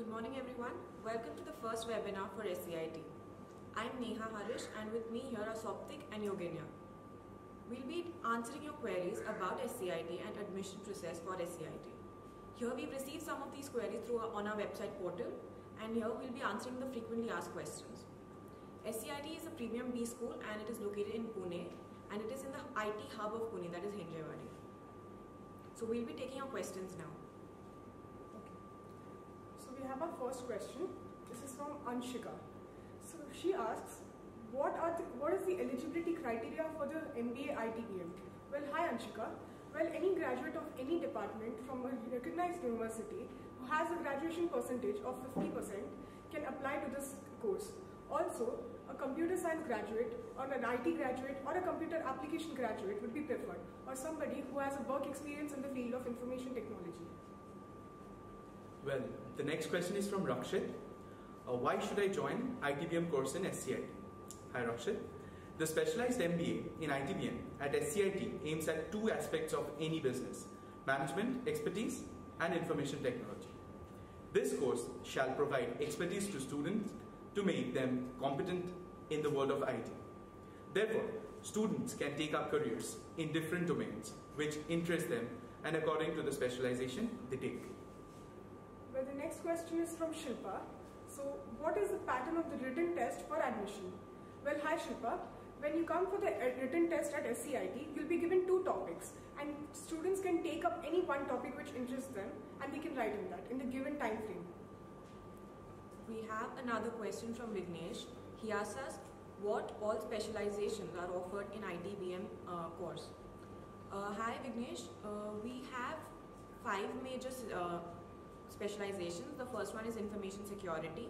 morning everyone. Welcome to the first webinar for SCIT. I'm Neha Harish and with me here are Soptik and Yogenya. We'll be answering your queries about SCIT and admission process for SCIT. Here we've received some of these queries on our website portal, and here we'll be answering the frequently asked questions. SCIT is a premium B school and it is located in Pune, and it is in the IT hub of Pune, that is Hinjewadi. So we'll be taking your questions now. So we have our first question. This is from Anshika. So she asks, what is the eligibility criteria for the MBA ITBM? Well, hi Anshika. Well, any graduate of any department from a recognized university who has a graduation percentage of 50% can apply to this course. Also, a computer science graduate or an IT graduate or a computer application graduate would be preferred, or somebody who has a work experience in the field of information technology. Well, the next question is from Rakshit. Why should I join ITBM course in SCIT? Hi Rakshit. The specialized MBA in ITBM at SCIT aims at two aspects of any business: management, expertise, and information technology. This course shall provide expertise to students to make them competent in the world of IT. Therefore, students can take up careers in different domains which interest them and according to the specialization they take. Well, the next question is from Shilpa. So, what is the pattern of the written test for admission? Well, hi Shilpa. When you come for the written test at SCIT, you'll be given two topics, and students can take up any one topic which interests them, and they can write in that in the given time frame. We have another question from Vignesh. He asks us what all specializations are offered in ITBM course. Hi Vignesh, we have 5 major specializations. The first one is information security,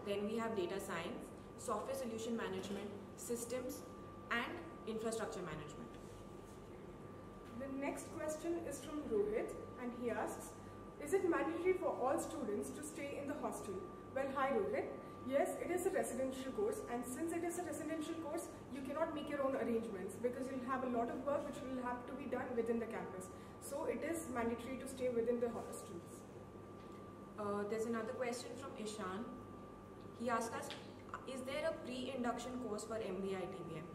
then we have data science, software solution management, systems, and infrastructure management. The next question is from Rohit, and he asks, is it mandatory for all students to stay in the hostel? Well, hi Rohit. Yes, it is a residential course, and since it is a residential course, you cannot make your own arrangements because you'll have a lot of work which will have to be done within the campus. So it is mandatory to stay within the hostels. There's another question from Ishan. He asked us, is there a pre-induction course for MBA ITBM?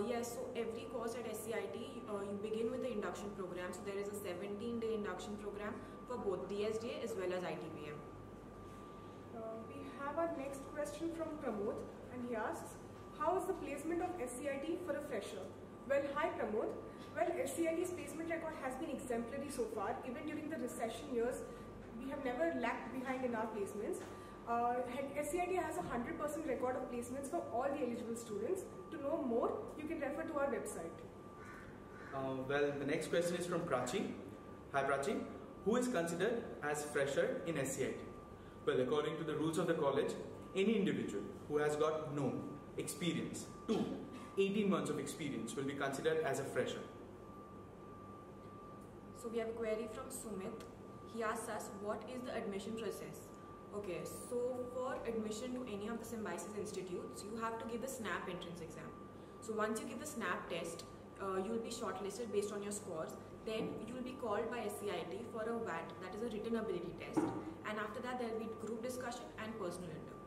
Yes, so every course at SCIT, you begin with the induction program. So there is a 17-day induction program for both DSJ as well as ITBM. We have our next question from Pramod, and he asks, how is the placement of SCIT for a fresher? Well, hi Pramod. Well, SCIT's placement record has been exemplary so far. Even during the recession years, we have never lagged behind in our placements. SCIT has a 100% record of placements for all the eligible students. To know more, you can refer to our website. Well, the next question is from Prachi. Hi Prachi. Who is considered as fresher in SCIT? Well, according to the rules of the college, any individual who has got no experience to 18 months of experience will be considered as a fresher. So we have a query from Sumit. He asks us, what is the admission process? Okay, so for admission to any of the Symbiosis institutes, you have to give the SNAP entrance exam. So once you give the SNAP test, you'll be shortlisted based on your scores. Then you'll be called by SCIT for a VAT, that is a written ability test. And after that, there will be group discussion and personal interview.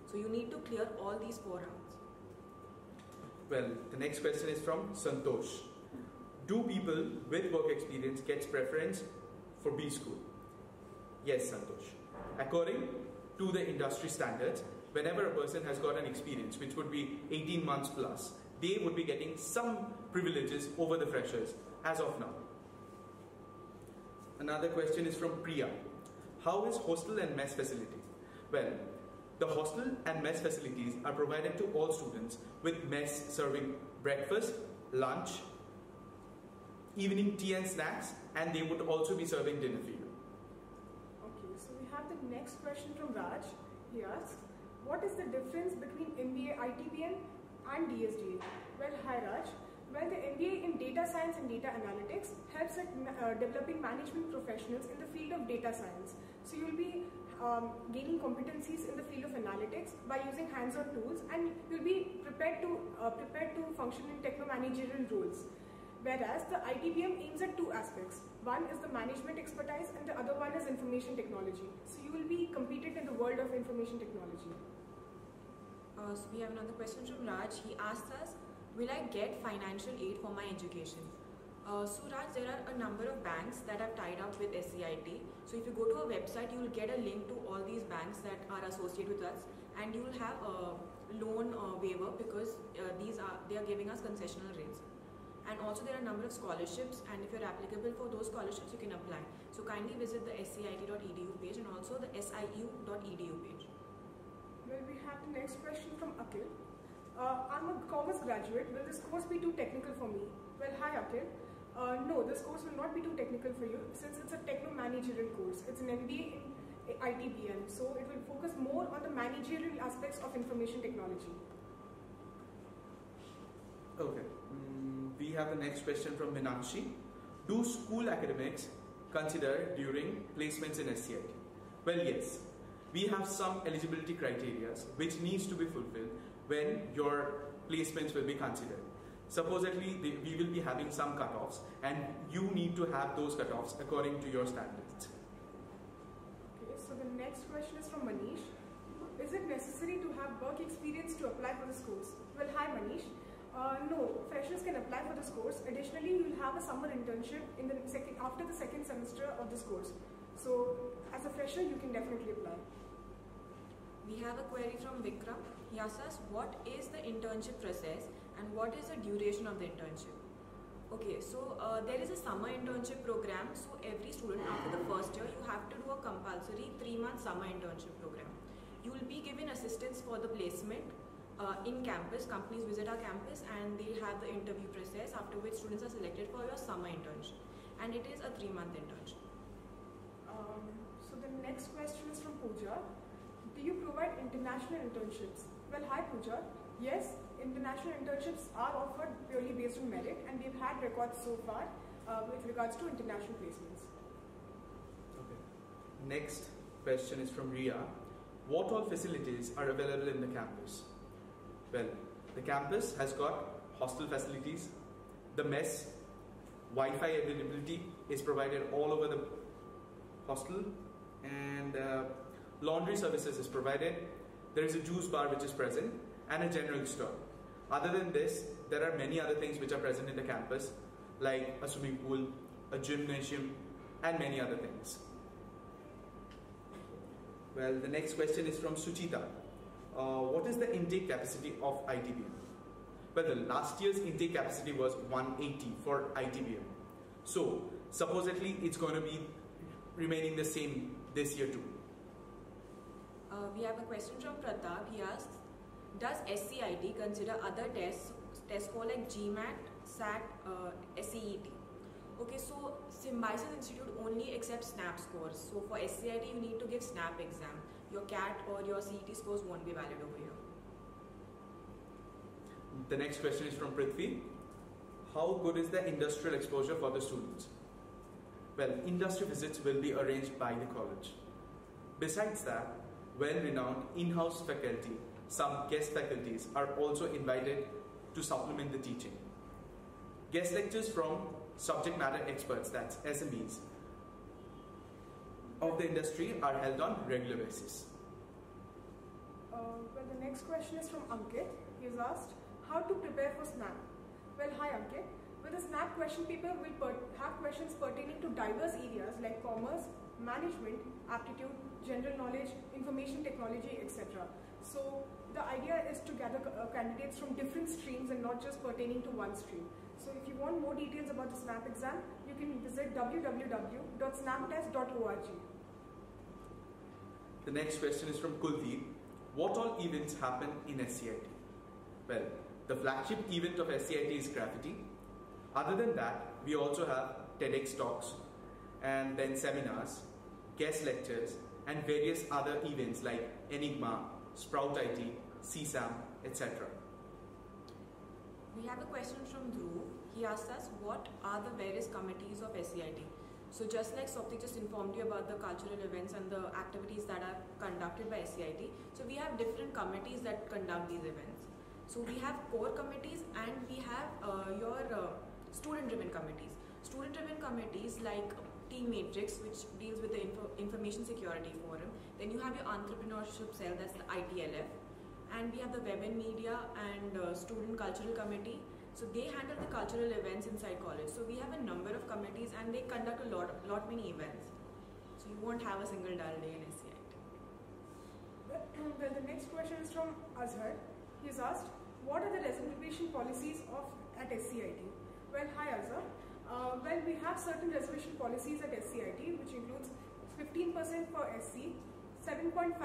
So you need to clear all these 4 rounds. Well, the next question is from Santosh. Do people with work experience get preference for B school? Yes, Santosh. According to the industry standards, whenever a person has got an experience, which would be 18 months plus, they would be getting some privileges over the freshers as of now. Another question is from Priya. How is hostel and mess facility? Well, the hostel and mess facilities are provided to all students, with mess serving breakfast, lunch, evening tea and snacks, and they would also be serving dinner for you. Okay, so we have the next question from Raj. He asks, what is the difference between MBA ITBM and DSJ? Well, hi Raj. Well, the MBA in Data Science and Data Analytics helps at developing management professionals in the field of data science. So you'll be gaining competencies in the field of analytics by using hands-on tools, and you'll be prepared to function in techno-managerial roles. Whereas the ITBM aims at two aspects. One is the management expertise and the other one is information technology. So you will be competent in the world of information technology. So we have another question from Raj. He asked us, will I get financial aid for my education? So Raj, there are a number of banks that have tied up with SCIT. So if you go to our website, you will get a link to all these banks that are associated with us, and you will have a loan waiver because they are giving us concessional rates. And also there are a number of scholarships, and if you're applicable for those scholarships, you can apply. So kindly visit the scit.edu page and also the siu.edu page. Well, we have the next question from Akhil. I'm a commerce graduate. Will this course be too technical for me? Well, hi Akhil. No, this course will not be too technical for you since it's a techno-managerial course. It's an MBA in ITBM, so it will focus more on the managerial aspects of information technology. Okay, we have the next question from Meenakshi. Do school academics consider during placements in SCIT? Well, yes. We have some eligibility criteria which needs to be fulfilled when your placements will be considered. Supposedly, we will be having some cutoffs, and you need to have those cutoffs according to your standards. Okay, so the next question is from Manish. Is it necessary to have work experience to apply for this course? Well, hi Manish. No, freshers can apply for this course. Additionally, you will have a summer internship in the after the second semester of this course. So, as a fresher, you can definitely apply. We have a query from Vikram. He asks us, what is the internship process and what is the duration of the internship? Okay, so there is a summer internship program. So every student after the first year, you have to do a compulsory 3-month summer internship program. You will be given assistance for the placement in campus. Companies visit our campus and they have the interview process, after which students are selected for your summer internship. And it is a 3-month internship. So the next question is from Pooja. Do you provide international internships? Well, hi Pooja. Yes, international internships are offered purely based on merit, and we've had records so far with regards to international placements. Okay. Next question is from Ria. What all facilities are available in the campus? Well, the campus has got hostel facilities, the mess, Wi-Fi availability is provided all over the hostel, and laundry services is provided. There is a juice bar which is present and a general store. Other than this, there are many other things which are present in the campus, like a swimming pool, a gymnasium, and many other things. Well, the next question is from Suchita. What is the intake capacity of ITBM? Well, the last year's intake capacity was 180 for ITBM. So, supposedly it's going to be remaining the same this year too. We have a question from Pratap. He asks, does SCIT consider other tests called like GMAT, SAT, SCET? Okay, so Symbiosis Institute only accepts SNAP scores. So for SCIT, you need to give SNAP exam. Your CAT or your CET scores won't be valid over here. The next question is from Prithvi. How good is the industrial exposure for the students? Well, industry visits will be arranged by the college. Besides that, well-renowned in-house faculty, some guest faculties are also invited to supplement the teaching. Guest lectures from subject matter experts, that's SMEs, of the industry are held on regular basis. Well, the next question is from Ankit. He has asked, how to prepare for SNAP? Well, hi Ankit. Well, the SNAP question paper will have questions pertaining to diverse areas like commerce, management, aptitude, general knowledge, information technology, etc. So the idea is to gather candidates from different streams and not just pertaining to one stream. So if you want more details about the SNAP exam, you can visit www.snaptest.org. The next question is from Kuldeep. What all events happen in SCIT? Well, the flagship event of SCIT is Graffiti. Other than that, we also have TEDx talks and then seminars, guest lectures, and various other events like Enigma, Sprout IT, CSAM, etc. We have a question from Dhruv. He asked us, what are the various committees of SCIT? So just like Soptik just informed you about the cultural events and the activities that are conducted by SCIT, so we have different committees that conduct these events. So we have core committees and we have your student-driven committees. Student-driven committees like Team Matrix, which deals with the Information Security Forum. Then you have your entrepreneurship cell, that's the ITLF. And we have the Web and Media and Student Cultural Committee. So they handle the cultural events inside college. So we have a number of committees and they conduct a lot many events. So you won't have a single dull day in SCIT. Well, the next question is from Azhar. He has asked, what are the reservation policies at SCIT? Well, hi Azhar. Well, we have certain reservation policies at SCIT, which includes 15% for SC, 7.5%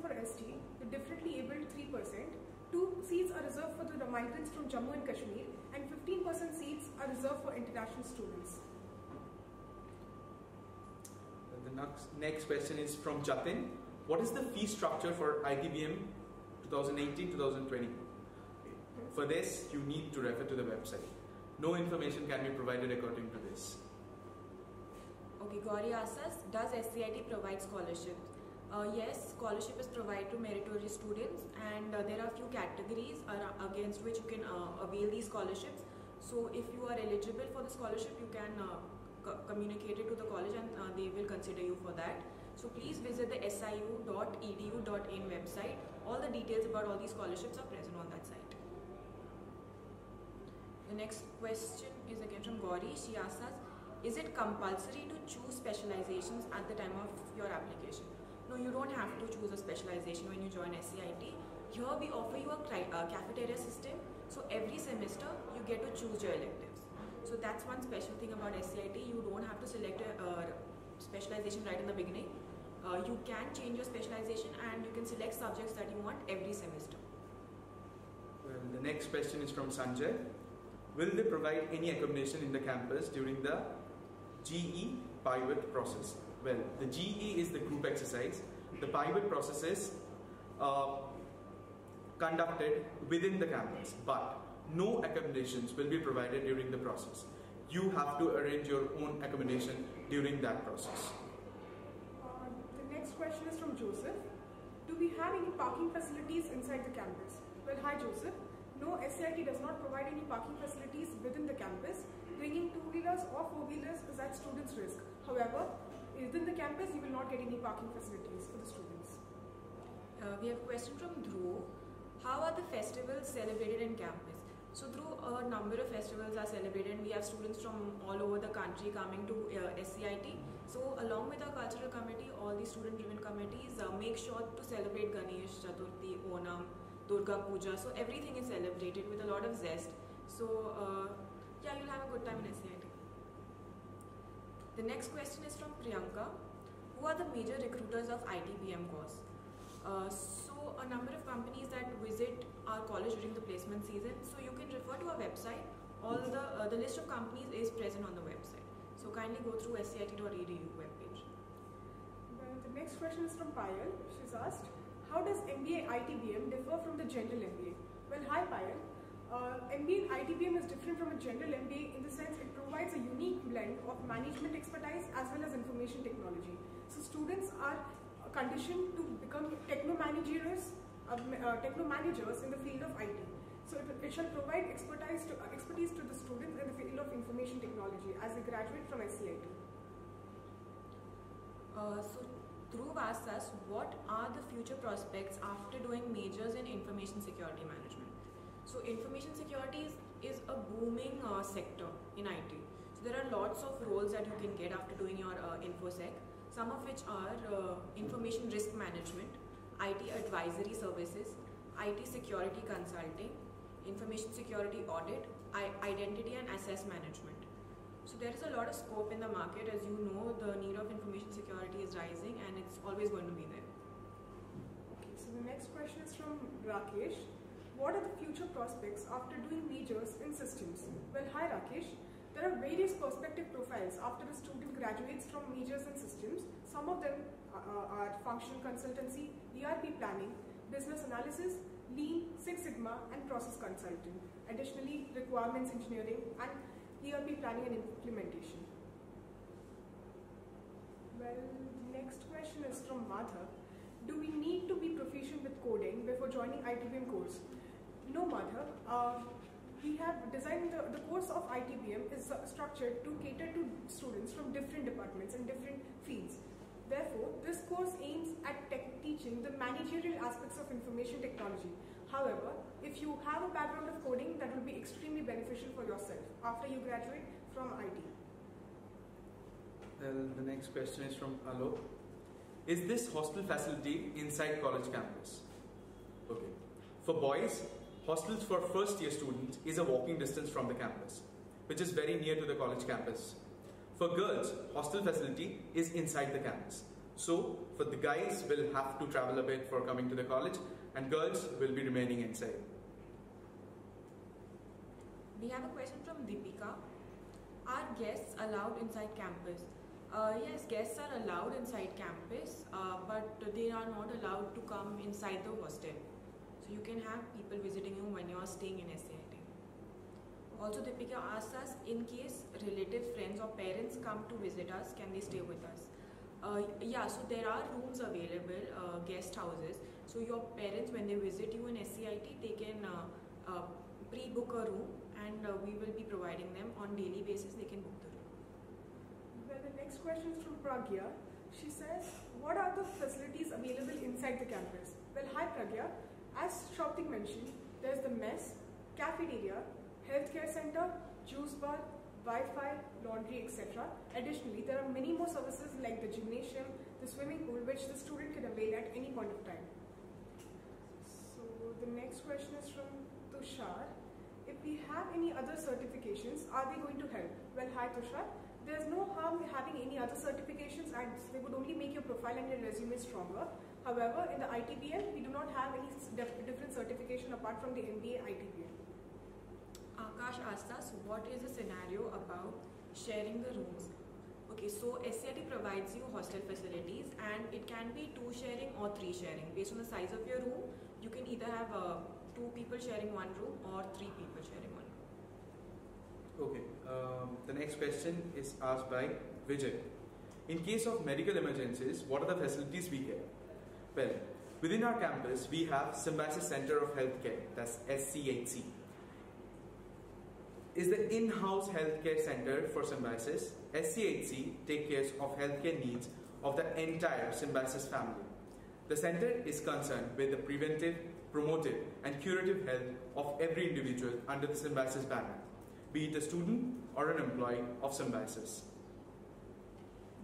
for ST, the differently abled 3%, 2 seats are reserved for the migrants from Jammu and Kashmir, and 15% seats are reserved for international students. The next question is from Jatin. What is the fee structure for ITBM 2018-2020? For this, you need to refer to the website. No information can be provided according to this. Okay, Gauri asks us, does SCIT provide scholarships? Yes, scholarship is provided to meritorious students, and there are a few categories against which you can avail these scholarships. So if you are eligible for the scholarship, you can communicate it to the college and they will consider you for that. So please visit the siu.edu.in website. All the details about all these scholarships are present on that site. The next question is again from Gauri. She asks us, is it compulsory to choose specializations at the time of your application? No, you don't have to choose a specialization when you join SCIT. Here we offer you a cafeteria system. So every semester you get to choose your electives. So that's one special thing about SCIT. You don't have to select a specialization right in the beginning. You can change your specialization and you can select subjects that you want every semester. Well, the next question is from Sanjay. Will they provide any accommodation in the campus during the GE pivot process? Well, the GE is the group exercise. The pivot process is conducted within the campus, but no accommodations will be provided during the process. You have to arrange your own accommodation during that process. The next question is from Joseph. Do we have any parking facilities inside the campus? Well, hi Joseph. No, SCIT does not provide any parking facilities within the campus. Bringing two-wheelers or four-wheelers is at students' risk. However, within the campus, you will not get any parking facilities for the students. We have a question from Dhruv. How are the festivals celebrated in campus? So Dhruv, a number of festivals are celebrated. We have students from all over the country coming to SCIT. So along with our cultural committee, all the student-driven committees make sure to celebrate Ganesh Chaturthi, Onam, Durga Puja. So everything is celebrated with a lot of zest. So yeah, you'll have a good time in SCIT. The next question is from Priyanka. Who are the major recruiters of ITBM course? So a number of companies that visit our college during the placement season. So you can refer to our website. All the list of companies is present on the website. So kindly go through scit.edu webpage. Well, the next question is from Payal. She's asked, how does MBA ITBM differ from the general MBA? Well, hi Payal. MBA ITBM is different from a general MBA in the sense it provides a unique blend of management expertise as well as information technology. So students are conditioned to become techno-managers in the field of IT. So it shall provide expertise to the students in the field of information technology as they graduate from SCIT. So Dhruv asks us, what are the future prospects after doing majors in information security management? So information security is a booming sector in IT. So there are lots of roles that you can get after doing your InfoSec, some of which are information risk management, IT advisory services, IT security consulting, information security audit, identity and access management. So there is a lot of scope in the market. As you know, the need of information security is rising and it's always going to be there. Okay, so the next question is from Rakesh. What are the future prospects after doing majors in systems? Well, hi Rakesh. There are various prospective profiles after a student graduates from majors in systems. Some of them are functional consultancy, ERP planning, business analysis, Lean, Six Sigma, and process consulting. Additionally, requirements engineering and ERP planning and implementation. Well, the next question is from Madhav. Do we need to be proficient with coding before joining ITBM course? No, Madhav. we have designed the course of ITBM is structured to cater to students from different departments and different fields. Therefore, this course aims at teaching the managerial aspects of information technology. However, if you have a background of coding, that will be extremely beneficial for yourself after you graduate from IT. Well, the next question is from Alok. Is this hostel facility inside college campus? Okay. For boys, hostels for first year students is a walking distance from the campus, which is very near to the college campus. For girls, hostel facility is inside the campus. So, for the guys will have to travel a bit for coming to the college, and girls will be remaining inside. We have a question from Deepika. Are guests allowed inside campus? Yes, guests are allowed inside campus, but they are not allowed to come inside the hostel. So you can have people visiting you when you are staying in SCIT. Also, Deepika asks us, in case relatives, friends or parents come to visit us, can they stay with us? Yeah, so there are rooms available, guest houses. So your parents, when they visit you in SCIT, they can pre-book a room, and we will be providing them on daily basis. They can book the room. Well, the next question is from Pragya. She says, what are the facilities available inside the campus? Well, hi Pragya. As Shoptik mentioned, there's the mess, cafeteria, healthcare center, juice bar, Wi-Fi, laundry, etc. Additionally, there are many more services like the gymnasium, the swimming pool, which the student can avail at any point of time. So the next question is from Tushar. If we have any other certifications, are they going to help? Well, hi Tushar. There's no harm in having any other certifications, and they would only make your profile and your resume stronger. However, in the ITBM, we do not have any different certification apart from the MBA ITBM. Akash asked us, what is the scenario about sharing the rooms? Okay, so SCIT provides you hostel facilities, and it can be 2 sharing or 3 sharing. Based on the size of your room, you can either have 2 people sharing one room or 3 people sharing one room. Okay, the next question is asked by Vijay. In case of medical emergencies, what are the facilities we get? Well, within our campus, we have Symbiosis Center of Healthcare, that's SCHC. Is the in-house healthcare center for Symbiosis. SCHC takes care of healthcare needs of the entire Symbiosis family. The center is concerned with the preventive, promotive, and curative health of every individual under the Symbiosis banner, be it a student or an employee of Symbiosis.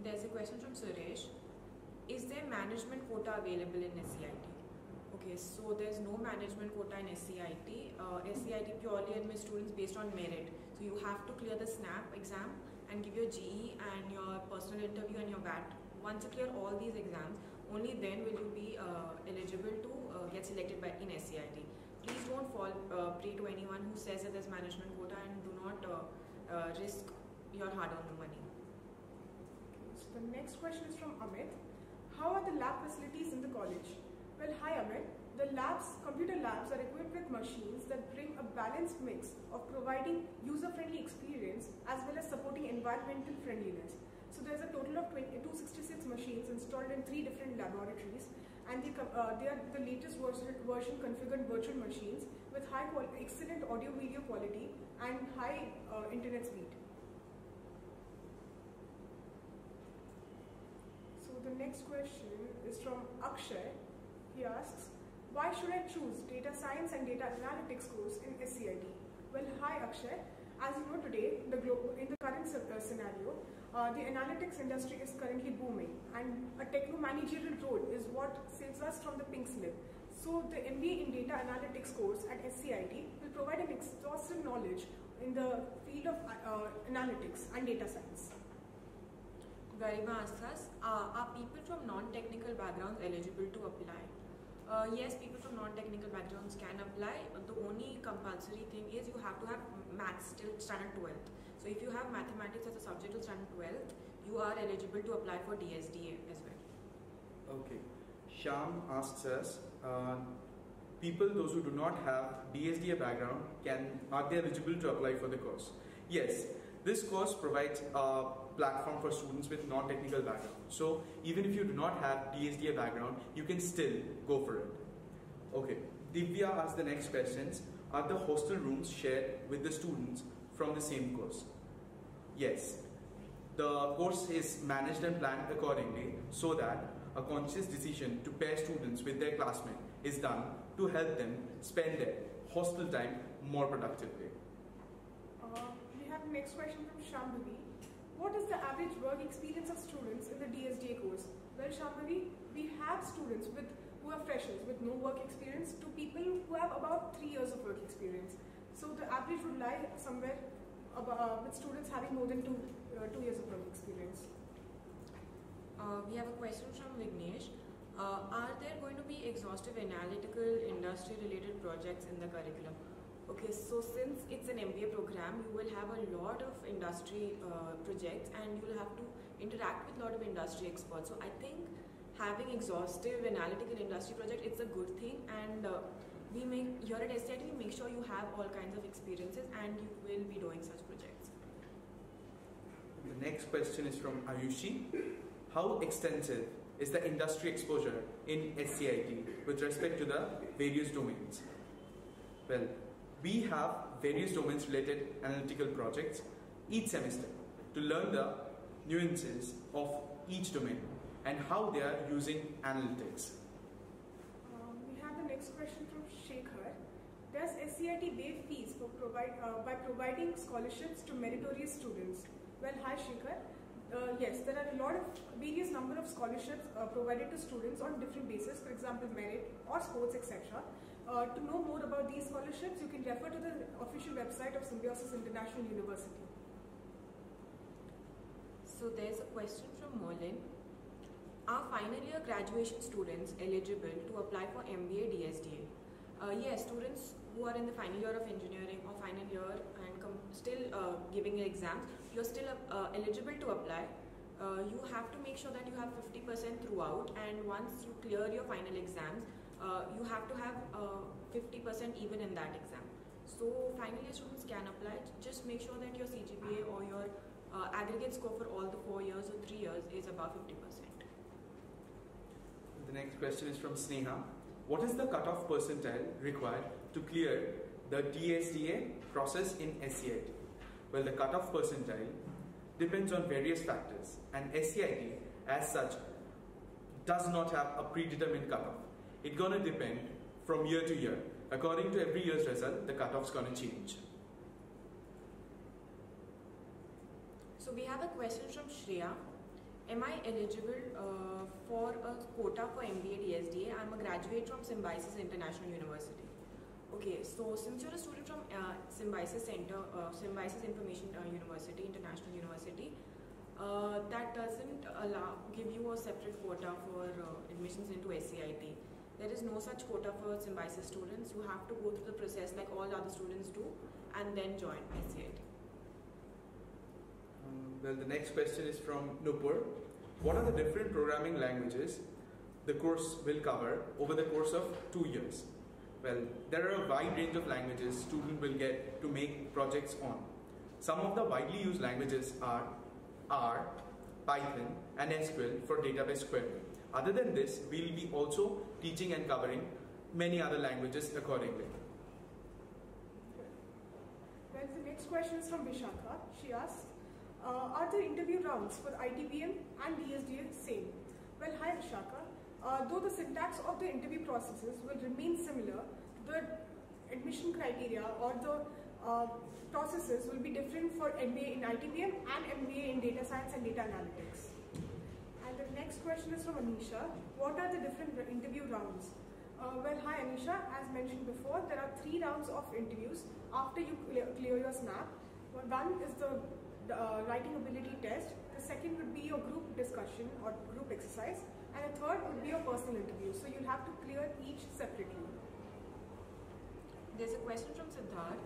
There's a question from Suresh. Is there management quota available in SCIT? Okay, so there's no management quota in SCIT. SCIT purely admits students based on merit. So you have to clear the SNAP exam and give your GE and your personal interview and your VAT. Once you clear all these exams, only then will you be eligible to get selected in SCIT. Please don't fall prey to anyone who says that there's management quota, and do not risk your hard-earned money. So the next question is from Amit. How are the lab facilities in the college? Well, hi Amit. The computer labs are equipped with machines that bring a balanced mix of providing user-friendly experience as well as supporting environmental friendliness. So there's a total of 266 machines installed in 3 different laboratories, and they are the latest version configured virtual machines with excellent audio-video quality and high internet speed. So the next question is from Akshay. He asks, why should I choose data science and data analytics course in SCIT? Well, hi Akshay. As you know today, in the current scenario, the analytics industry is currently booming, and a techno-managerial role is what saves us from the pink slip. So the MBA in data analytics course at SCIT will provide an exhaustive knowledge in the field of analytics and data science. Garima asks us, are people from non-technical backgrounds eligible to apply? Yes, people from non-technical backgrounds can apply. The only compulsory thing is you have to have maths till standard 12th. So if you have mathematics as a subject till standard 12th, you are eligible to apply for DSDA as well. Okay. Sham asks us, those who do not have DSDA background, are they eligible to apply for the course? Yes, this course provides a platform for students with non-technical background. So even if you do not have DSDA background, you can still go for it. Okay, Divya asks the next questions. are the hostel rooms shared with the students from the same course? Yes. The course is managed and planned accordingly so that a conscious decision to pair students with their classmates is done to help them spend their hostel time more productively. We have the next question from Shambhavi. What is the average work experience of students in the DSDA course? Well, Shambhavi, we have students who are freshers with no work experience to people who have about 3 years of work experience. So the average would lie somewhere with students having more than 2 years of work experience. We have a question from Vignesh. Are there going to be exhaustive analytical industry-related projects in the curriculum? Okay, so since it's an MBA program, you will have a lot of industry projects and you will have to interact with a lot of industry experts. So I think having exhaustive analytical industry project, it's a good thing, and here at SCIT we make sure you have all kinds of experiences and you will be doing such projects. The next question is from Ayushi. How extensive is the industry exposure in SCIT with respect to the various domains? Well, we have various domains related analytical projects each semester to learn the nuances of each domain and how they are using analytics. We have the next question from Shekhar. Does SCIT waive fees for by providing scholarships to meritorious students? Well, hi Shekhar. Yes, there are a lot of various number of scholarships provided to students on different bases, for example merit or sports, etc. To know more about these scholarships, you can refer to the official website of Symbiosis International University. So there's a question from Merlin. Are final year graduation students eligible to apply for MBA DSDA? Yes, students who are in the final year of engineering or final year and still giving exams, you're still eligible to apply. You have to make sure that you have 50% throughout, and once you clear your final exams, you have to have 50% even in that exam. So final year students can apply. Just make sure that your CGPA or your aggregate score for all the 4 years or 3 years is above 50%. The next question is from Sneha. What is the cutoff percentile required to clear the DSDA process in SCIT? Well, the cutoff percentile depends on various factors, and SCIT as such does not have a predetermined cutoff. It's going to depend from year to year. According to every year's result, the cutoff's going to change. So we have a question from Shreya. Am I eligible for a quota for MBA DSDA? I'm a graduate from Symbiosis International University. Okay, so since you're a student from Symbiosis Information University, International University, that doesn't give you a separate quota for admissions into SCIT. There is no such quota for Symbiosis students. You have to go through the process like all other students do and then join SCIT. Well, the next question is from Nupur. What are the different programming languages the course will cover over the course of 2 years? Well, there are a wide range of languages students will get to make projects on. Some of the widely used languages are R, Python, and SQL for database query. Other than this, we will be also teaching and covering many other languages accordingly. Well, the next question is from Vishakha. She asks, are the interview rounds for ITBM and DSDA same? Well, hi Vishakha. Though the syntax of the interview processes will remain similar, the admission criteria or the processes will be different for MBA in ITBM and MBA in data science and data analytics. And the next question is from Anisha. What are the different interview rounds? Well, hi Anisha. As mentioned before, there are 3 rounds of interviews after you clear your SNAP. One is the writing ability test. The second would be your group discussion or group exercise. And the third would be your personal interview. So you'll have to clear each separately. There's a question from Siddharth.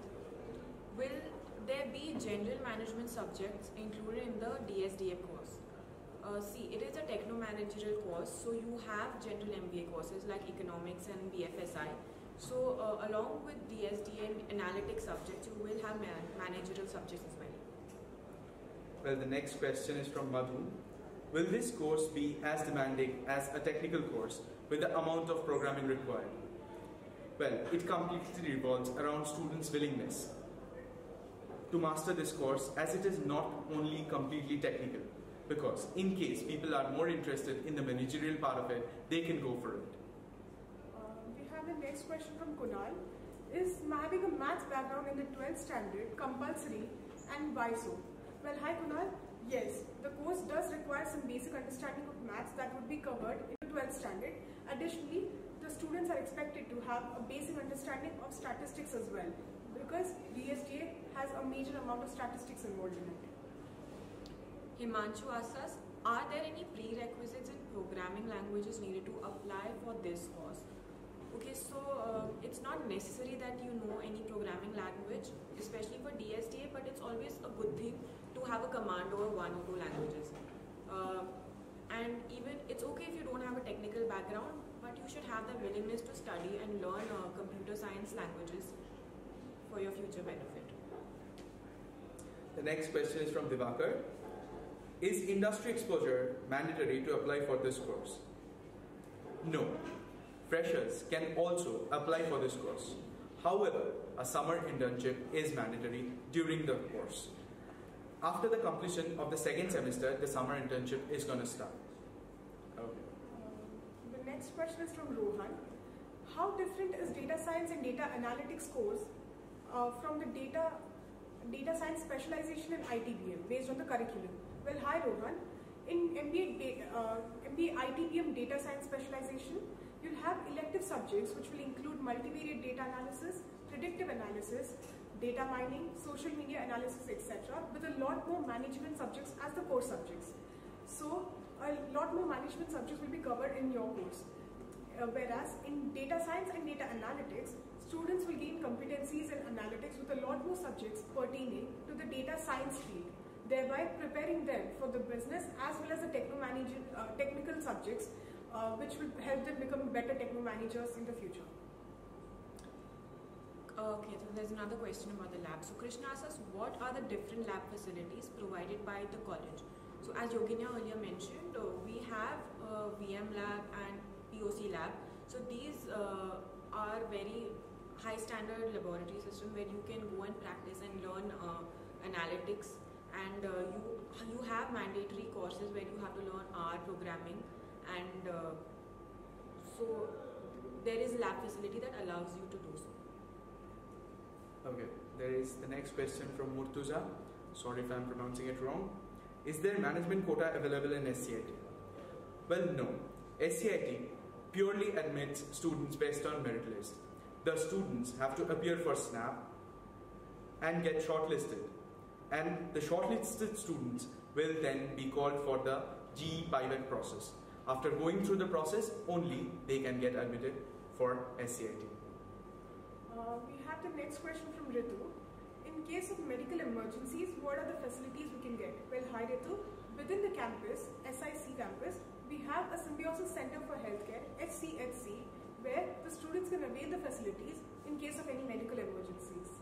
Will there be general management subjects included in the DSDA course? See, it is a techno-managerial course, so you have general MBA courses like economics and BFSI. So along with DSDA and analytics subjects, you will have managerial subjects as well. Well, the next question is from Madhu. Will this course be as demanding as a technical course with the amount of programming required? Well, it completely revolves around students' willingness to master this course, as it is not only completely technical, because in case people are more interested in the managerial part of it, they can go for it. We have the next question from Kunal. Is having a maths background in the 12th standard compulsory, and why so? Well, hi Kunal. Yes, the course does require some basic understanding of maths that would be covered in the 12th standard. Additionally, the students are expected to have a basic understanding of statistics as well, because DSTA has a major amount of statistics involved in it. Himanshu asks us, are there any prerequisites in programming languages needed to apply for this course? Okay, so it's not necessary that you know any programming language, especially for DSTA, but it's always a good thing to have a command over one or two languages. And even it's okay if you don't have a technical background, but you should have the willingness to study and learn computer science languages for your future benefit. The next question is from Divakar. Is industry exposure mandatory to apply for this course? No. Freshers can also apply for this course. However, a summer internship is mandatory during the course. After the completion of the second semester, the summer internship is going to start. Okay. The next question is from Rohan. How different is data science and data analytics course from the data science specialization in ITBM based on the curriculum? Well, hi Rohan. In MBA ITBM data science specialization, you'll have elective subjects which will include multivariate data analysis, predictive analysis, data mining, social media analysis, etc. with a lot more management subjects as the core subjects. So a lot more management subjects will be covered in your course. Whereas in data science and data analytics, students will gain competencies in analytics with a lot more subjects pertaining to the data science field, thereby preparing them for the business as well as the technical subjects, which will help them become better techno managers in the future. Okay, so there's another question about the lab. So Krishna asks us, what are the different lab facilities provided by the college? So as Yoginya earlier mentioned, we have VM lab and POC lab. So these are very high standard laboratory system where you can go and practice and learn analytics, and you have mandatory courses where you have to learn R programming, and so there is lab facility that allows you to do so. Okay, there is the next question from Murtuza. Sorry if I'm pronouncing it wrong. Is there management quota available in SCIT? Well, no. SCIT purely admits students based on merit list. The students have to appear for SNAP and get shortlisted. And the shortlisted students will then be called for the GE pilot process. After going through the process, only they can get admitted for SCIT. We have the next question from Ritu. In case of medical emergencies, what are the facilities we can get? Well, hi Ritu. Within the campus, SIC campus, we have a Symbiosis Center for Healthcare, SCHC, where the students can avail the facilities in case of any medical emergencies.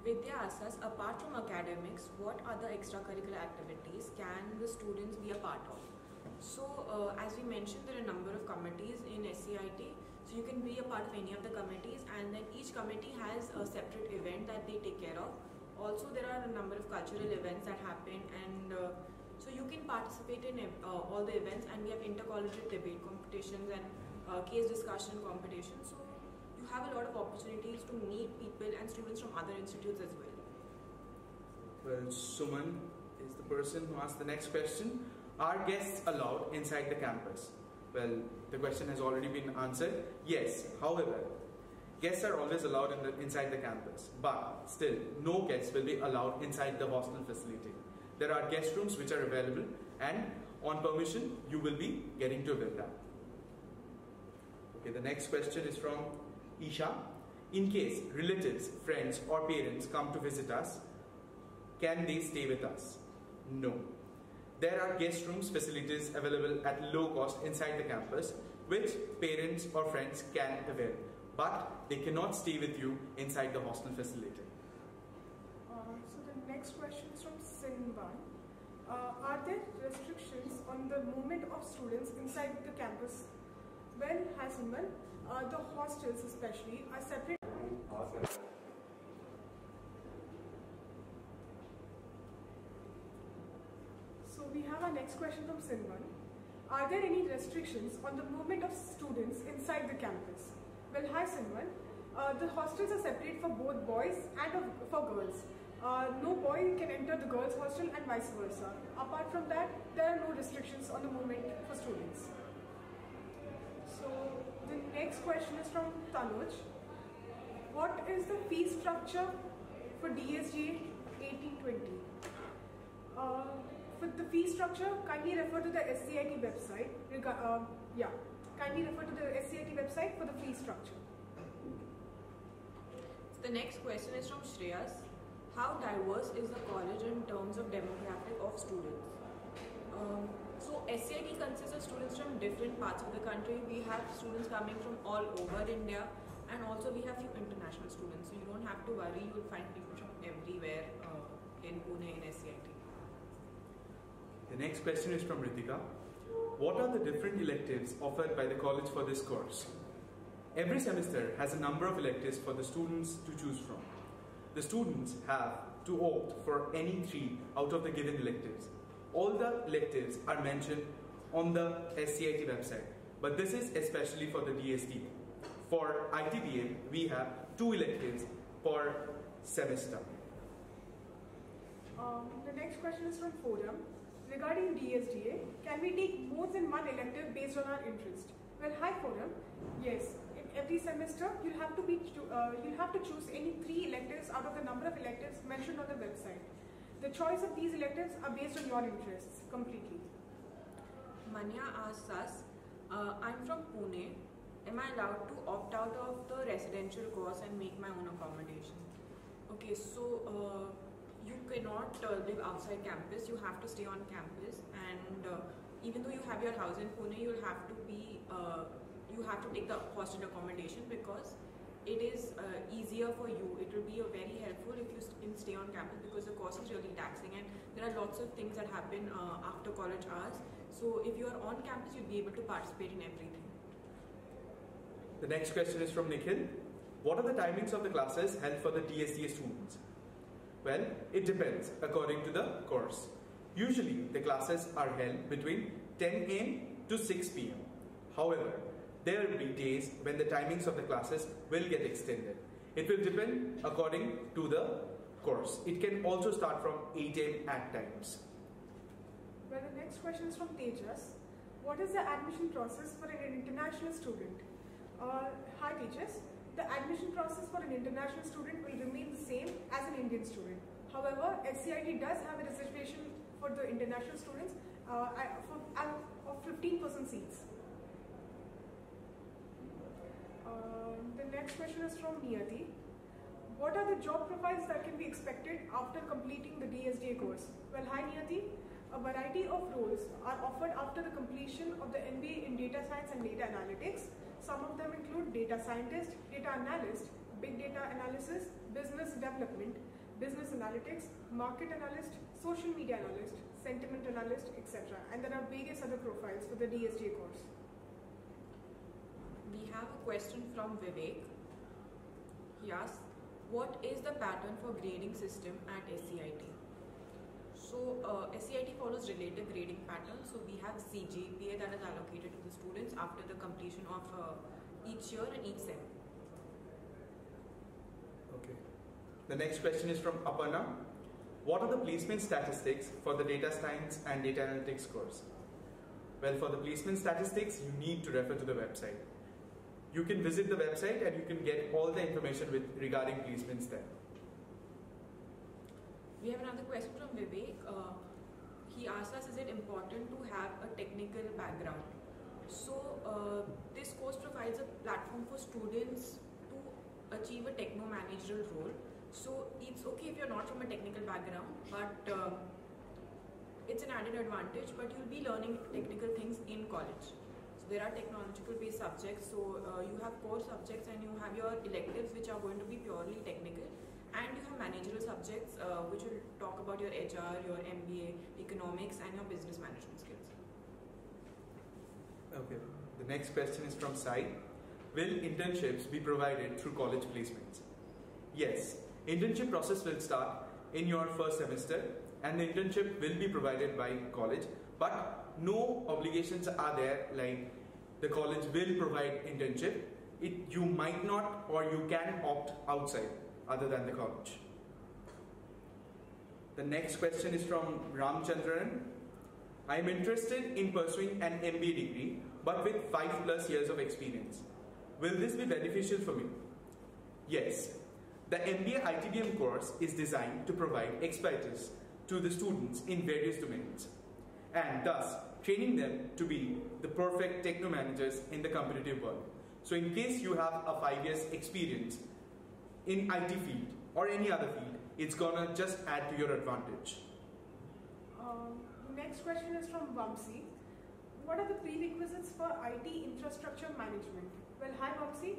Vidya asks us, apart from academics, what other extracurricular activities can the students be a part of? So, as we mentioned, there are a number of committees in SCIT. So you can be a part of any of the committees, and then each committee has a separate event that they take care of. Also, there are a number of cultural events that happen, and so you can participate in all the events, and we have intercollegiate debate competitions and case discussion competitions. So you have a lot of opportunities to meet people and students from other institutes as well. Well, Suman is the person who asked the next question. Are guests allowed inside the campus? Well, the question has already been answered. Yes, however, guests are always allowed inside the campus, but still, no guests will be allowed inside the hostel facility. There are guest rooms which are available, and on permission, you will be getting to avail that. Okay, the next question is from Isha. In case relatives, friends, or parents come to visit us, can they stay with us? No. There are guest rooms facilities available at low cost inside the campus, which parents or friends can avail, but they cannot stay with you inside the hostel facility. So the next question is from Sinban. Are there restrictions on the movement of students inside the campus? Well, hi Simran. The hostels especially are separate. So we have our next question from Simran. Are there any restrictions on the movement of students inside the campus? Well, hi Simran. The hostels are separate for both boys and for girls. No boy can enter the girls' hostel and vice versa. Apart from that, there are no restrictions on the movement for students. So the next question is from Tanuj. What is the fee structure for DSGA 1820? For the fee structure, kindly refer to the SCIT website. Kindly refer to the SCIT website for the fee structure. So the next question is from Shreyas. How diverse is the college in terms of demographic of students? So SCIT consists of students from different parts of the country. We have students coming from all over India, and also we have few international students. So you don't have to worry, you will find people from everywhere in Pune in SCIT. The next question is from Ritika. What are the different electives offered by the college for this course? Every semester has a number of electives for the students to choose from. The students have to opt for any 3 out of the given electives. All the electives are mentioned on the SCIT website, but this is especially for the DST. For ITBM, we have 2 electives per semester. The next question is from Forum. Regarding DSDA, can we take more than one elective based on our interest? Well, hi Forum. Yes, in every semester you'll have to choose any 3 electives out of the number of electives mentioned on the website. The choice of these electives are based on your interests completely. Manya asks us, I'm from Pune. Am I allowed to opt out of the residential course and make my own accommodation? Okay, so you cannot live outside campus. You have to stay on campus, and even though you have your house in Pune, you have to take the hostel accommodation because it is easier for you. It will be very helpful if you can stay on campus because the course is really taxing, and there are lots of things that happen after college hours. So if you are on campus, you'll be able to participate in everything. The next question is from Nikhil. What are the timings of the classes held for the DSDA students? Well, it depends according to the course. Usually, the classes are held between 10 a.m. to 6 p.m. However, there will be days when the timings of the classes will get extended. It will depend according to the course. It can also start from 8 a.m. at times. Well, the next question is from Tejas. What is the admission process for an international student? Hi Tejas. The admission process for an international student will remain the same as an Indian student. However, SCIT does have a reservation for the international students of 15% seats. The next question is from Niyati. What are the job profiles that can be expected after completing the DSDA course? Well, hi Niyati. A variety of roles are offered after the completion of the MBA in Data Science and Data Analytics. Some of them include data scientist, data analyst, big data analysis, business development, business analytics, market analyst, social media analyst, sentiment analyst, etc. And there are various other profiles for the DSDA course. We have a question from Vivek. He asks, what is the pattern for grading system at SCIT? So SCIT follows relative grading pattern. So we have CGPA that is allocated to the students after the completion of each year and each sem. Okay. The next question is from Aparna. What are the placement statistics for the data science and data analytics course? Well, for the placement statistics, you need to refer to the website. You can visit the website and you can get all the information regarding placements there. We have another question from Vivek. He asked us, is it important to have a technical background? So this course provides a platform for students to achieve a techno-managerial role. So it's okay if you're not from a technical background, but it's an added advantage, but you'll be learning technical things in college. So there are technological based subjects, so you have core subjects and you have your electives which are going to be purely technical. And you have managerial subjects which will talk about your HR, your MBA, economics and your business management skills. Okay. The next question is from Sai. Will internships be provided through college placements? Yes, internship process will start in your first semester and the internship will be provided by college, but no obligations are there like the college will provide internship. You might not or you can opt outside other than the college. The next question is from Ramchandran. I am interested in pursuing an MBA degree but with 5+ years of experience. Will this be beneficial for me? Yes. The MBA ITBM course is designed to provide expertise to the students in various domains and thus training them to be the perfect techno managers in the competitive world. So in case you have a 5 years experience in IT field or any other field, it's gonna just add to your advantage. Next question is from Vamsi. What are the prerequisites for IT infrastructure management? Well, hi Vamsi.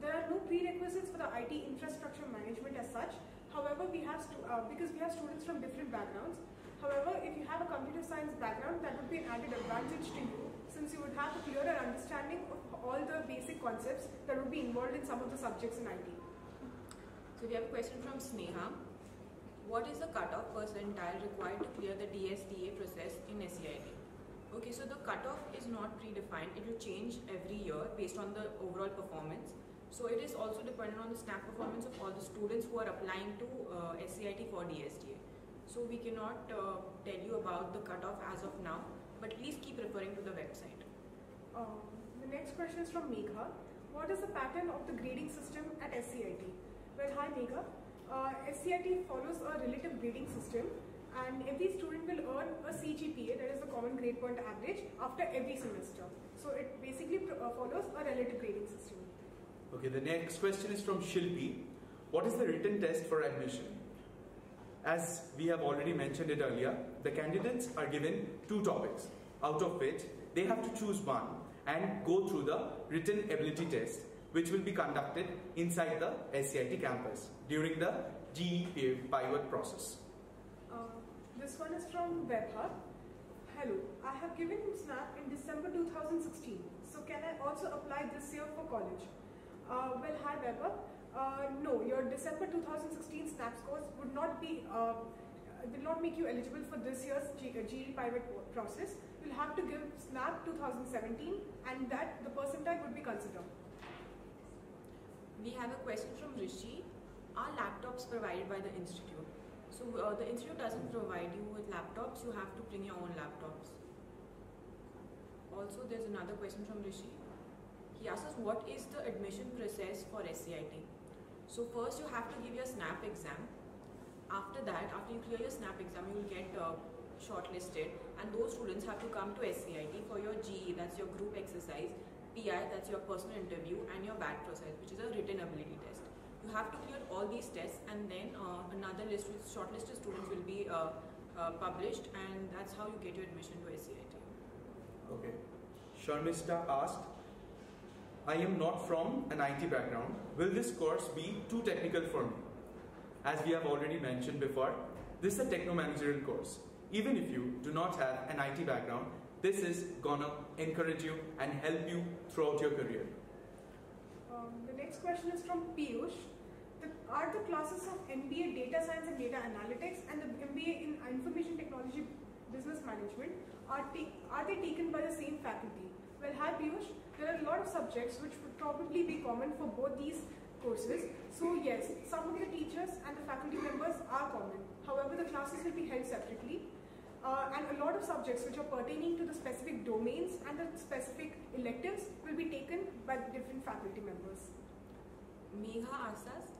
There are no prerequisites for the IT infrastructure management as such. However, because we have students from different backgrounds. However, if you have a computer science background, that would be an added advantage to you, since you would have a clearer understanding of all the basic concepts that would be involved in some of the subjects in IT. So we have a question from Sneha. What is the cutoff percentile required to clear the DSTA process in SCIT? Okay, so the cutoff is not predefined. It will change every year based on the overall performance. So it is also dependent on the snap performance of all the students who are applying to SCIT for DSTA. So we cannot tell you about the cutoff as of now, but please keep referring to the website. The next question is from Megha. What is the pattern of the grading system at SCIT? Well, hi Megha. SCIT follows a relative grading system and every student will earn a CGPA, that is the common grade point average, after every semester. So it basically follows a relative grading system. Okay, the next question is from Shilpi. What is the written test for admission? As we have already mentioned it earlier, the candidates are given 2 topics, out of which they have to choose one and go through the written ability test, which will be conducted inside the SCIT campus during the GE pivot process. This one is from WebHub. Hello, I have given SNAP in December 2016. So can I also apply this year for college? Well, hi WebHub. No, your December 2016 SNAP scores would not be, will not make you eligible for this year's GE pivot process. You'll have to give SNAP 2017 and that the percentile would be considered. We have a question from Rishi. Are laptops provided by the institute? So the institute doesn't provide you with laptops, you have to bring your own laptops. Also, there's another question from Rishi. He asks us, what is the admission process for SCIT? So first you have to give your SNAP exam. After that, after you clear your SNAP exam, you will get shortlisted and those students have to come to SCIT for your GE, that's your group exercise, PI, that's your personal interview, and your BAT process, which is a written ability test. You have to clear all these tests and then another list with shortlisted students will be published and that's how you get your admission to SCIT. Okay. Sharmista asked, I am not from an IT background. Will this course be too technical for me? As we have already mentioned before, this is a techno-managerial course. Even if you do not have an IT background, this is gonna encourage you and help you throughout your career. The next question is from Piyush. Are the classes of MBA Data Science and Data Analytics and the MBA in Information Technology Business Management, are they taken by the same faculty? Well, hi Piyush. There are a lot of subjects which would probably be common for both these courses. So yes, some of the teachers and the faculty members are common. However, the classes will be held separately. And a lot of subjects which are pertaining to the specific domains and the specific electives will be taken by the different faculty members. Megha asks us,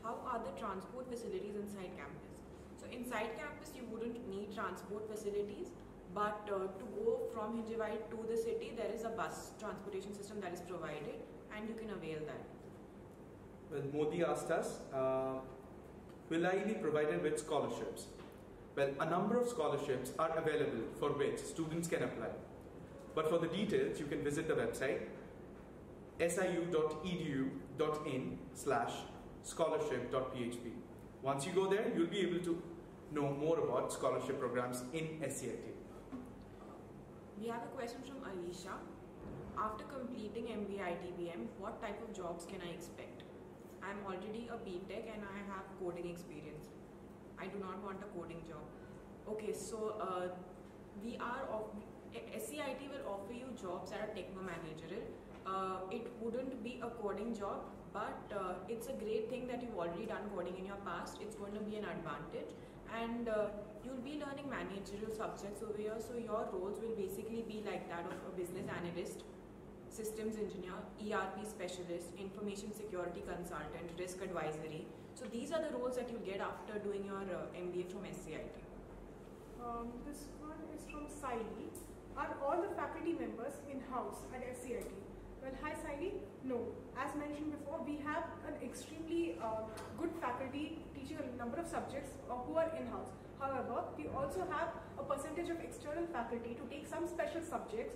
how are the transport facilities inside campus? So inside campus you wouldn't need transport facilities, but to go from Hinjewadi to the city there is a bus transportation system that is provided and you can avail that. Well, Modi asked us, will I be provided with scholarships? Well, a number of scholarships are available for which students can apply. But for the details, you can visit the website siu.edu.in/scholarship.php. Once you go there, you'll be able to know more about scholarship programs in SCIT. We have a question from Alicia. After completing MBA ITBM, what type of jobs can I expect? I'm already a BTech and I have coding experience. I do not want a coding job. Okay, so SCIT will offer you jobs that are techno-managerial. It wouldn't be a coding job, but it's a great thing that you've already done coding in your past. It's going to be an advantage, and you'll be learning managerial subjects over here, so your roles will basically be like that of a business analyst, systems engineer, ERP specialist, information security consultant, risk advisory. So these are the roles that you'll get after doing your MBA from SCIT. This one is from Saili. Are all the faculty members in-house at SCIT? Well, hi Saili. No. As mentioned before, we have an extremely good faculty teaching a number of subjects who are in-house. However, we also have a percentage of external faculty to take some special subjects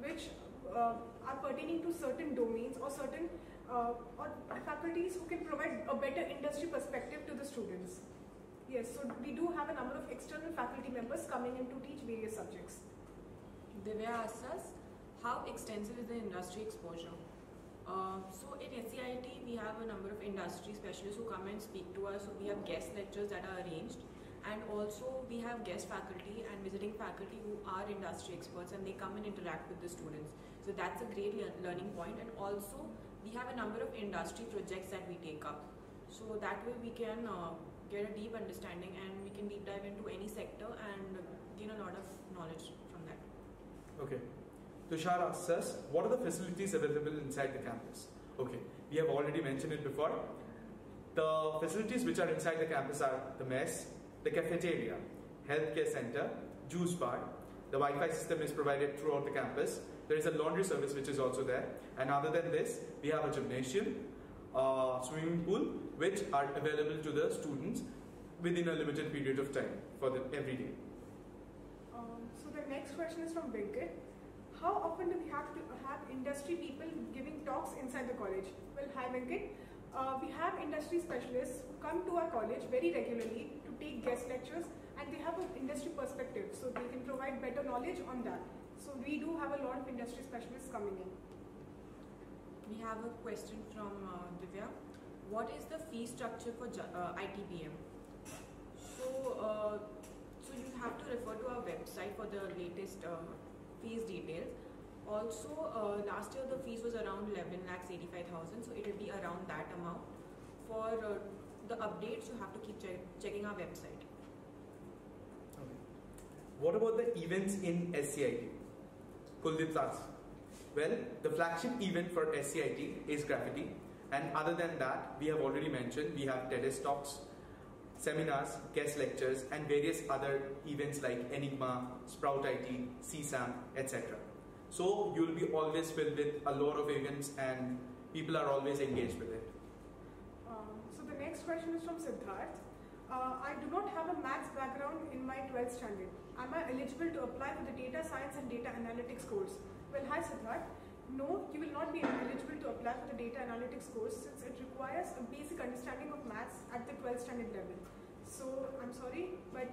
which are pertaining to certain domains or certain or faculties who can provide a better industry perspective to the students. Yes, so we do have a number of external faculty members coming in to teach various subjects. Divya asks us, how extensive is the industry exposure? So in SCIT, we have a number of industry specialists who come and speak to us. So we have guest lectures that are arranged, and also we have guest faculty and visiting faculty who are industry experts, and they come and interact with the students. So that's a great learning point. And also we have a number of industry projects that we take up. So that way we can get a deep understanding, and we can deep dive into any sector and gain a lot of knowledge from that. Okay. Tushar asks us, what are the facilities available inside the campus? Okay, we have already mentioned it before. The facilities which are inside the campus are the mess, the cafeteria, healthcare center, juice bar. The Wi-Fi system is provided throughout the campus. There is a laundry service which is also there. And other than this, we have a gymnasium, swimming pool, which are available to the students within a limited period of time for every day. So the next question is from Venkat. How often do we have to have industry people giving talks inside the college? Well, hi Venkat. We have industry specialists who come to our college very regularly to take guest lectures, and they have an industry perspective, so they can provide better knowledge on that. So we do have a lot of industry specialists coming in. We have a question from Divya. What is the fee structure for ITBM? So you have to refer to our website for the latest fees details. Also, last year the fees was around 11,85,000, so it will be around that amount. For the updates, you have to keep checking our website. Okay. What about the events in SCIT? Kuldeep asks. Well, the flagship event for SCIT is Graffiti, and other than that, we have already mentioned, we have TED talks, seminars, guest lectures, and various other events like Enigma, Sprout IT, CSAM, etc. So you will be always filled with a lot of events, and people are always engaged with it. So the next question is from Siddharth. I do not have a maths background in my 12th standard. Am I eligible to apply for the data science and data analytics course? Well, hi Siddharth. No, you will not be eligible to apply for the data analytics course since it requires a basic understanding of maths at the 12th standard level. So I'm sorry, but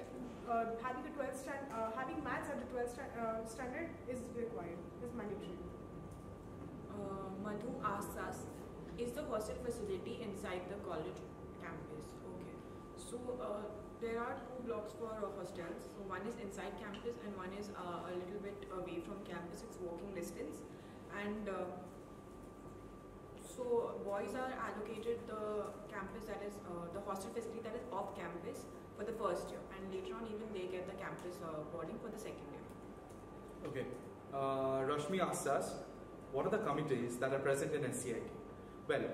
having maths at the 12th standard is required, is mandatory. Madhu asks us, is the hostel facility inside the college campus? Okay. So there are two blocks for hostels. So one is inside campus and one is a little bit away from campus. It's walking distance. And so boys are allocated the campus that is the hostel facility that is off campus for the first year, and later on even they get the campus boarding for the second year. Okay. Rashmi asks us, what are the committees that are present in SCIT? Well,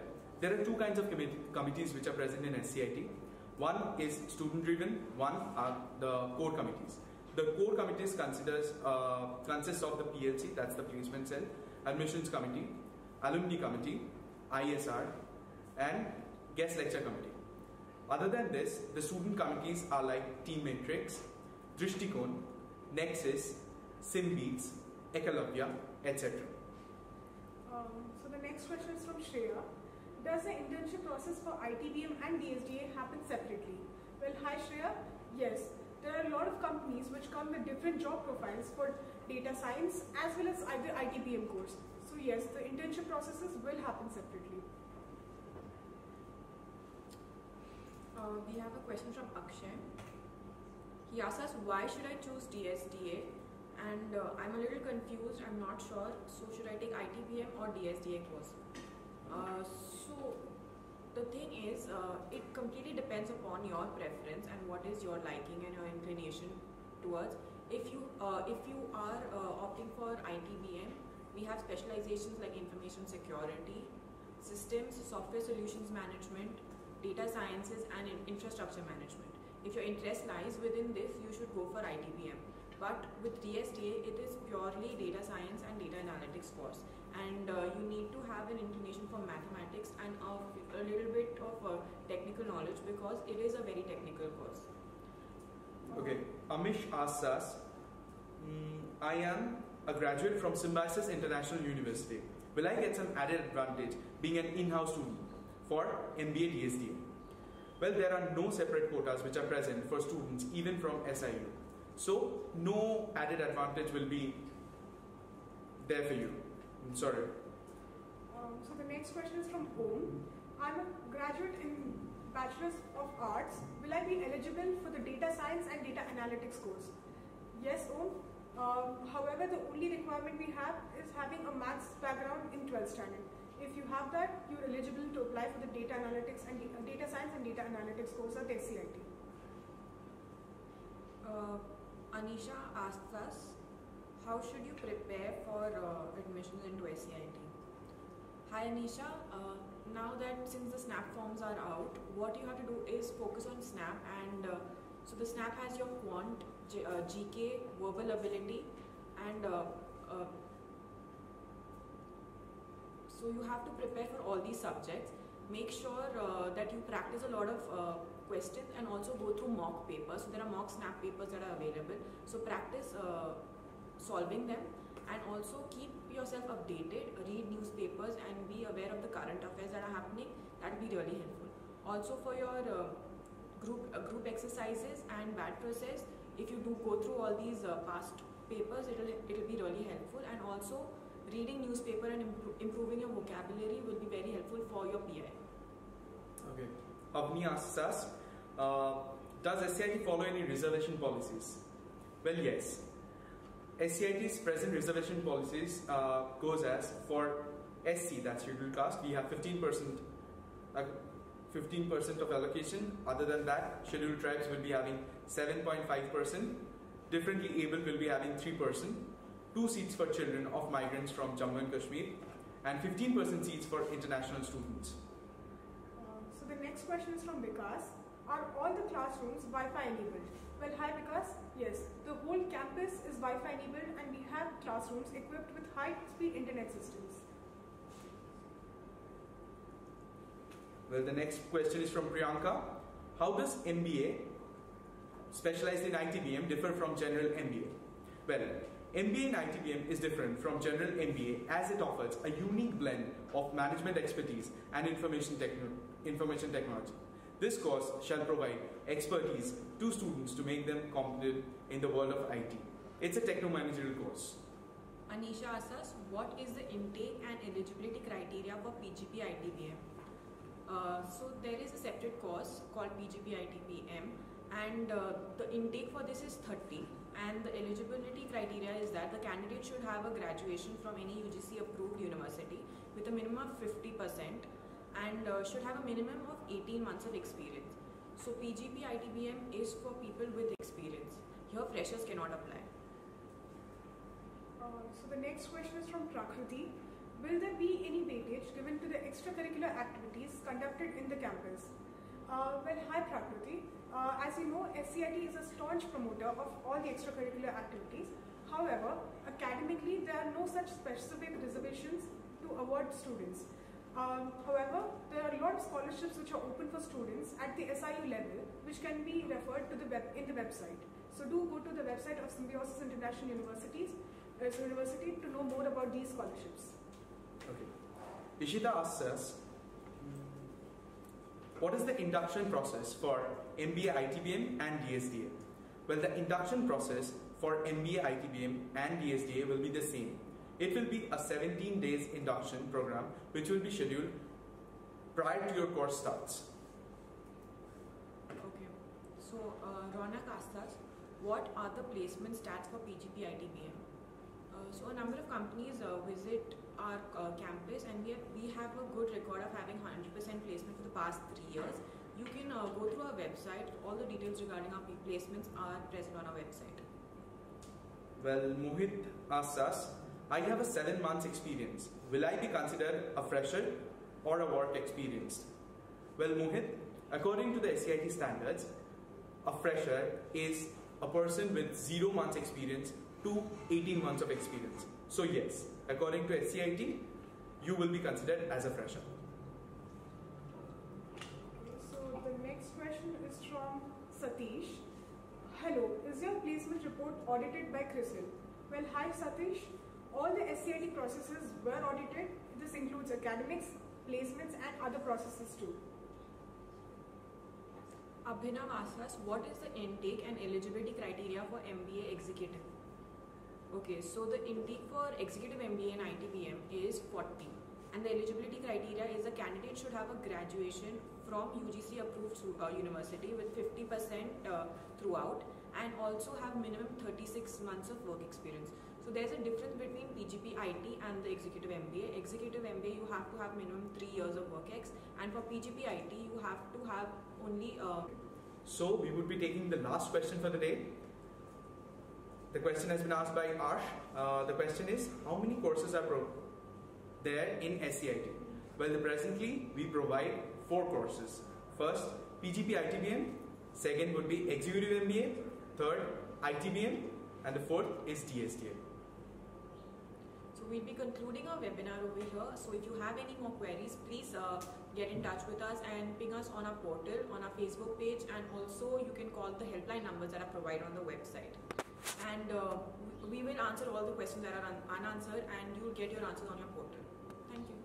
there are two kinds of committees which are present in SCIT. One is student driven, one are the core committees. The core committees consists of the PLC, that's the Policemen cell, admissions committee, alumni committee, ISR, and guest lecture committee. Other than this, the student committees are like Team Matrix, Drishtikon, Nexus, Simbeats, Ekalavya, etc. So the next question is from Shreya. Does the internship process for ITBM and DSDA happen separately? Well, hi Shreya. Yes, there are a lot of companies which come with different job profiles for data science as well as either ITBM course. So yes, the internship processes will happen separately. We have a question from Akshay. He asks us, why should I choose DSDA? And I'm a little confused, I'm not sure. So should I take ITBM or DSDA course? So the thing is, it completely depends upon your preference and what is your liking and your inclination towards. If you are opting for ITBM, we have specializations like information security, systems, software solutions management, data sciences, and infrastructure management. If your interest lies within this, you should go for ITBM. But with DSDA, it is purely data science and data analytics course. And you need to have an inclination for mathematics and a little bit of technical knowledge, because it is a very technical course. Okay, Amish asks us, I am a graduate from Symbiosis International University. Will I get some added advantage being an in-house student for MBA DSDA? Well, there are no separate quotas which are present for students even from SIU. So, no added advantage will be there for you. I'm sorry. So the next question is from Om. I'm a graduate in Bachelor's of Arts. Will I be eligible for the data science and data analytics course? Yes, Om. However, the only requirement we have is having a maths background in 12th standard. If you have that, you're eligible to apply for the data analytics and data science and data analytics course at SCIT. Anisha asks us, how should you prepare for admissions into SCIT? Hi Anisha, now that since the SNAP forms are out, what you have to do is focus on SNAP, and so the SNAP has your quant, GK, verbal ability, and so you have to prepare for all these subjects. Make sure that you practice a lot of questions and also go through mock papers. So there are mock SNAP papers that are available. So practice solving them, and also keep yourself updated, read newspapers and be aware of the current affairs that are happening. That will be really helpful. Also for your group exercises and BAT process, if you do go through all these past papers, it will be really helpful. And also reading newspaper and improving your vocabulary will be very helpful for your PI. Okay. Avni asks us, does SCIT follow any reservation policies? Well, yes. SCIT's present reservation policies goes as for SC, that's scheduled caste, we have 15% of allocation. Other than that, scheduled tribes will be having 7.5%. Differently abled will be having 3%. 2 seats for children of migrants from Jammu and Kashmir, and 15% seats for international students. So the next question is from Vikas. Are all the classrooms Wi-Fi enabled? Well, hi Vikas. Yes, the whole campus is Wi-Fi enabled, and we have classrooms equipped with high-speed internet systems. Well, the next question is from Priyanka. How does MBA specialized in ITBM differ from general MBA? Well, MBA in ITBM is different from general MBA as it offers a unique blend of management expertise and information technology. This course shall provide expertise to students to make them competent in the world of IT. It's a techno-managerial course. Anisha asks us, what is the intake and eligibility criteria for PGP ITBM? So there is a separate course called PGP ITBM, and the intake for this is 30, and the eligibility criteria is that the candidate should have a graduation from any UGC approved university with a minimum of 50% and should have a minimum of 18 months of experience. So PGP ITBM is for people with experience. Here freshers cannot apply. So the next question is from Prakriti. Will there be any weightage given to the extracurricular activities conducted in the campus? Well, hi Prakriti. As you know, SCIT is a staunch promoter of all the extracurricular activities. However, academically, there are no such specific reservations to award students. However, there are a lot of scholarships which are open for students at the SIU level, which can be referred to in the website. So do go to the website of Symbiosis International University to know more about these scholarships. Okay. Ishita asks us, what is the induction process for MBA ITBM and DSDA? Well, the induction process for MBA ITBM and DSDA will be the same. It will be a 17 days induction program which will be scheduled prior to your course starts. Okay. So, Ronak asked us, what are the placement stats for PGP ITBM? So a number of companies visit our campus, and we have a good record of having 100% placement for the past 3 years. You can go through our website. All the details regarding our placements are present on our website. Well, Mohit asks us, I have a 7 months experience. Will I be considered a fresher or a work experienced? Well, Mohit, according to the SCIT standards, a fresher is a person with 0 months experience to 18 months of experience. So yes, according to SCIT, you will be considered as a fresher. So the next question is from Satish. Hello, is your placement report audited by CRISIL? Well, hi Satish. All the SCIT processes were audited. This includes academics, placements and other processes too. Abhinav asks us, what is the intake and eligibility criteria for MBA Executive? Okay, so the intake for Executive MBA in ITBM is 40, and the eligibility criteria is the candidate should have a graduation from UGC approved university with 50% throughout, and also have minimum 36 months of work experience. So there's a difference between PGP IT and the Executive MBA. Executive MBA, you have to have minimum 3 years of work ex, and for PGP IT you have to have only So we would be taking the last question for the day. The question has been asked by Arsh. The question is, how many courses are there in SCIT? Well, presently we provide 4 courses. First, PGP ITBM. Second would be Executive MBA. Third, ITBM. And the fourth is DSTA. So we'll be concluding our webinar over here. So if you have any more queries, please get in touch with us and ping us on our portal, on our Facebook page, and also you can call the helpline numbers that are provided on the website. And we will answer all the questions that are unanswered, and you will get your answers on your portal. Thank you.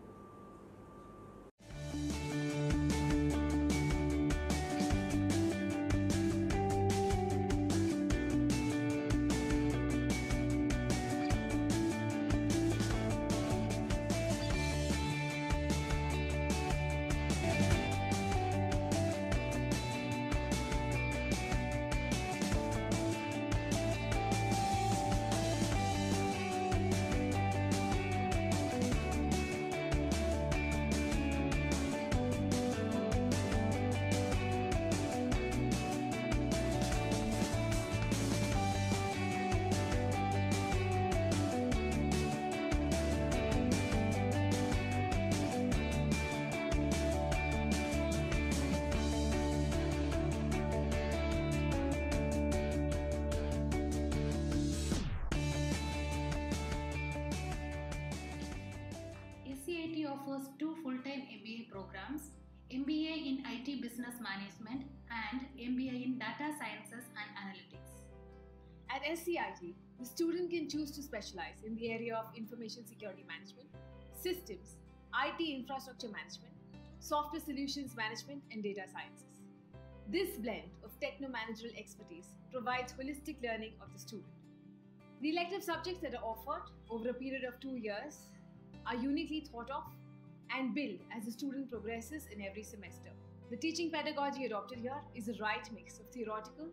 SCIT offers 2 full-time MBA programs, MBA in IT Business Management and MBA in Data Sciences and Analytics. At SCIT, the student can choose to specialize in the area of information security management, systems, IT infrastructure management, software solutions management, and data sciences. This blend of techno-managerial expertise provides holistic learning of the student. The elective subjects that are offered over a period of 2 years are uniquely thought of and built as the student progresses in every semester. The teaching pedagogy adopted here is a right mix of theoretical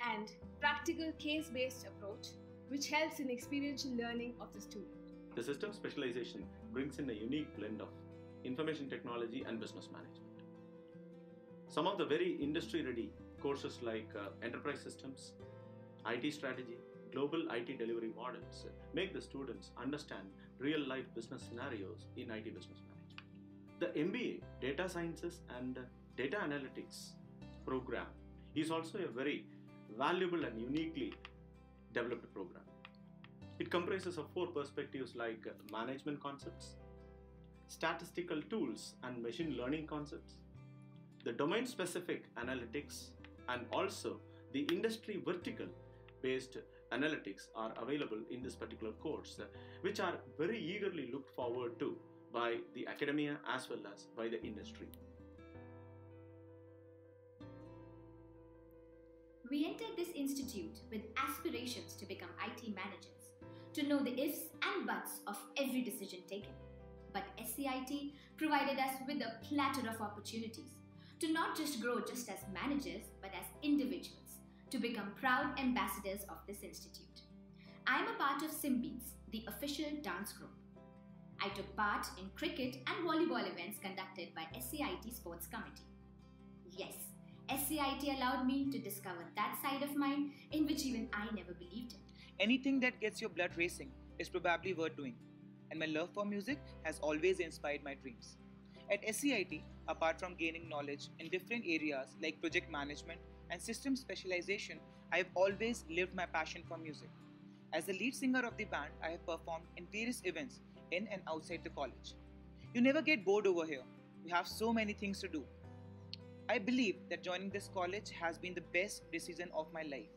and practical case-based approach, which helps in experiential learning of the student. The system specialization brings in a unique blend of information technology and business management. Some of the very industry-ready courses like enterprise systems, IT strategy, global IT delivery models make the students understand real-life business scenarios in IT business management. The MBA, Data Sciences and Data Analytics program is also a very valuable and uniquely developed program. It comprises of 4 perspectives like management concepts, statistical tools and machine learning concepts, the domain-specific analytics, and also the industry vertical based analytics are available in this particular course, which are very eagerly looked forward to by the academia as well as by the industry. We entered this institute with aspirations to become IT managers. to know the ifs and buts of every decision taken. But SCIT provided us with a platter of opportunities to not just grow just as managers, but as individuals, to become proud ambassadors of this institute. I am a part of Simbeats, the official dance group. I took part in cricket and volleyball events conducted by SCIT Sports Committee. Yes, SCIT allowed me to discover that side of mine in which even I never believed in. Anything that gets your blood racing is probably worth doing, and my love for music has always inspired my dreams. At SCIT, apart from gaining knowledge in different areas like project management and system specialization, I have always lived my passion for music. As the lead singer of the band, I have performed in various events in and outside the college. You never get bored over here. We have so many things to do. I believe that joining this college has been the best decision of my life.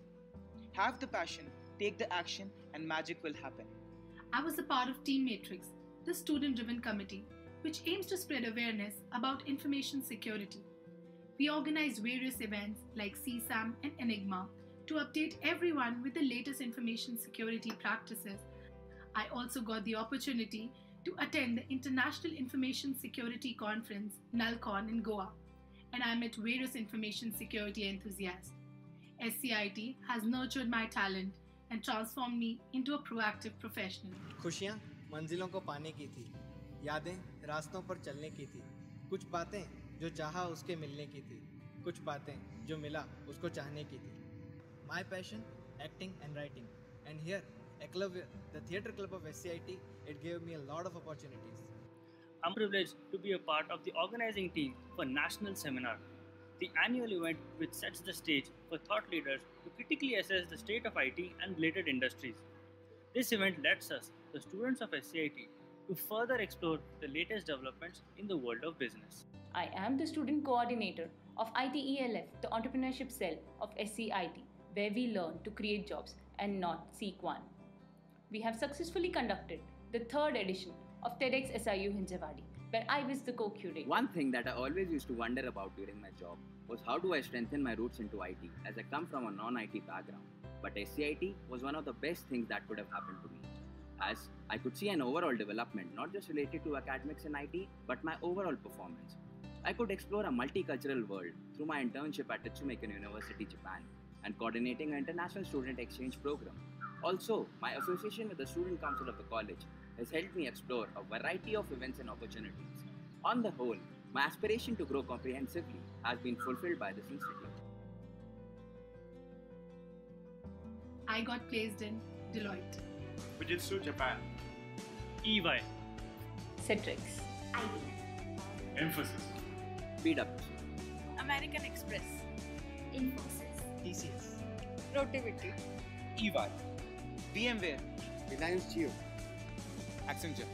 Have the passion, take the action, and magic will happen. I was a part of Team Matrix, the student-driven committee, which aims to spread awareness about information security. We organize various events like CSAM and Enigma to update everyone with the latest information security practices. I also got the opportunity to attend the International Information Security Conference, NALCON, in Goa, and I met various information security enthusiasts. SCIT has nurtured my talent and transformed me into a proactive professional. खुशियाँ मंजिलों को पाने की थी, यादें रास्तों पर चलने की थी, कुछ बातें जो चाहा उसके मिलने की थी, कुछ बातें जो मिला उसको चाहने की थी. My passion, acting and writing, and here, Electives, the theatre club of SCIT, it gave me a lot of opportunities. I'm privileged to be a part of the organizing team for National Seminar, the annual event which sets the stage for thought leaders to critically assess the state of IT and related industries. This event lets us, the students of SCIT, to further explore the latest developments in the world of business. I am the student coordinator of ITELF, the entrepreneurship cell of SCIT, where we learn to create jobs and not seek one. We have successfully conducted the 3rd edition of TEDx SIU Hinjawadi, where I was the co-curator. One thing that I always used to wonder about during my job was how do I strengthen my roots into IT, as I come from a non-IT background. But SCIT was one of the best things that could have happened to me, as I could see an overall development not just related to academics and IT, but my overall performance. I could explore a multicultural world through my internship at Tsta University, Japan, and coordinating an international student exchange program. Also, my association with the Student Council of the college has helped me explore a variety of events and opportunities. On the whole, my aspiration to grow comprehensively has been fulfilled by this institute. I got placed in Deloitte, Fujitsu, Japan, EY, Citrix, IBM, Emphasis, PwC, American Express, Infosys, TCS, Rotivity, EY, VMware, Reliance Jio, Accenture,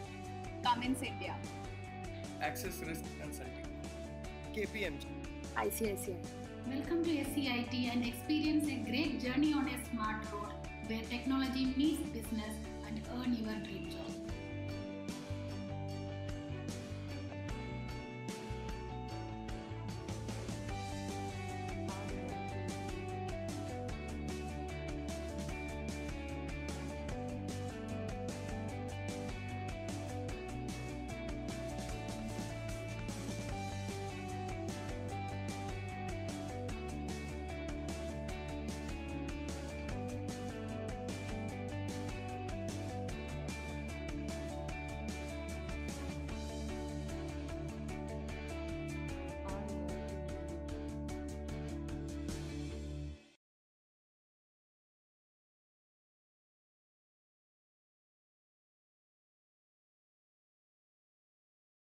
Cummins India, Access Risk Consulting, KPMG, ICICI. Welcome to SCIT and experience a great journey on a smart road where technology meets business and earn your dream job.